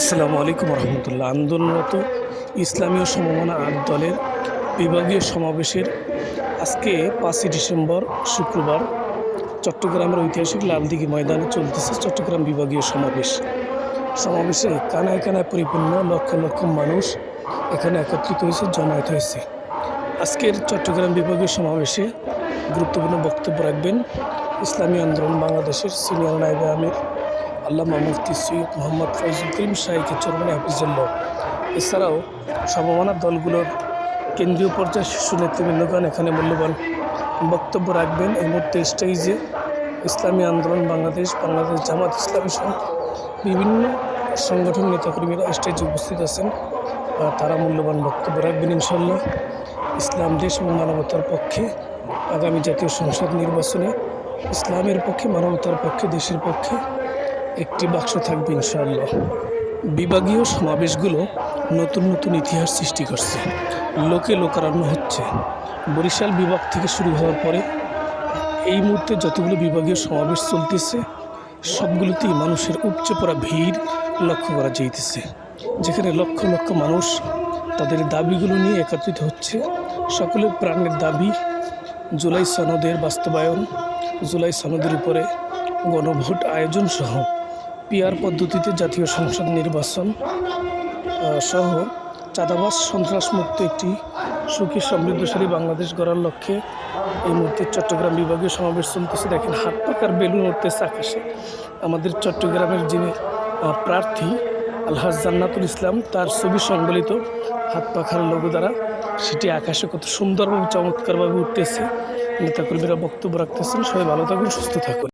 আসসালামু আলাইকুম রহমতুল্লাহ। আন্দোলনরত ইসলামীয় সমমনা ৮ দলের বিভাগীয় সমাবেশের আজকে ৫ই ডিসেম্বর শুক্রবার চট্টগ্রামের ঐতিহাসিক লালদিঘি ময়দানে চলতেছে চট্টগ্রাম বিভাগীয় সমাবেশে কানায় কানায় পরিপূর্ণ লক্ষ লক্ষ মানুষ এখানে একত্রিত হয়েছে, জমায়েত হয়েছে। আজকের চট্টগ্রাম বিভাগীয় সমাবেশে গুরুত্বপূর্ণ বক্তব্য রাখবেন ইসলামী আন্দোলন বাংলাদেশের সিনিয়র নায়েবে আমির আল্লামা মুফতি সৈয়দ মোহাম্মদ ফয়জুল করিম শাহীকে চরমনে হাফিজুল্লাহ। এছাড়াও সমমনা দলগুলোর কেন্দ্রীয় পর্যায়ে শীর্ষ নেতৃবৃন্দগণ এখানে মূল্যবান বক্তব্য রাখবেন। এই মুহূর্তে স্টেজে ইসলামী আন্দোলন বাংলাদেশ জামাত ইসলামী সহ বিভিন্ন সংগঠন নেতাকর্মীরা স্টেজে উপস্থিত আছেন। তারা মূল্যবান বক্তব্য রাখবেন ইনশাল্লাহ। ইসলাম দেশ এবং মানবতার পক্ষে আগামী জাতীয় সংসদ নির্বাচনে ইসলামের পক্ষে, মানবতার পক্ষে, দেশের পক্ষে একটি বাক্স থাকবে ইনশাআল্লাহ। বিভাগীয় সমাবেশগুলো নতুন নতুন ইতিহাস সৃষ্টি করছে, লোকে লোকারণ্য হচ্ছে। বরিশাল বিভাগ থেকে শুরু হওয়ার পরে এই মুহূর্তে যতগুলো বিভাগীয় সমাবেশ চলতেছে সবগুলোতেই মানুষের উপচে পড়া ভিড় লক্ষ্য করা যাইতেছে, যেখানে লক্ষ লক্ষ মানুষ তাদের দাবিগুলো নিয়ে একত্রিত হচ্ছে। সকলের প্রাণের দাবি জুলাই সনদের বাস্তবায়ন, জুলাই সনদের উপরে গণভোট আয়োজন সহ পিআর পদ্ধতিতে জাতীয় সংসদ নির্বাচন সহ চাঁদাবাজ সন্ত্রাসমুক্ত একটি সুখী সমৃদ্ধশালী বাংলাদেশ গড়ার লক্ষ্যে এই মুহূর্তে চট্টগ্রাম বিভাগীয় সমাবেশ চলতেছে। দেখেন হাত পাকার বেলুন উঠতেছে আকাশে। আমাদের চট্টগ্রামের যিনি প্রার্থী আলহাজ জান্নাতুল ইসলাম, তার ছবি সংবলিত হাত পাখার লোগো দ্বারা সেটি আকাশে কত সুন্দরভাবে চমৎকারভাবে উঠতেছে। নেতাকর্মীরা বক্তব্য রাখতেছেন। সবাই ভালো থাকুন, সুস্থ থাকুন।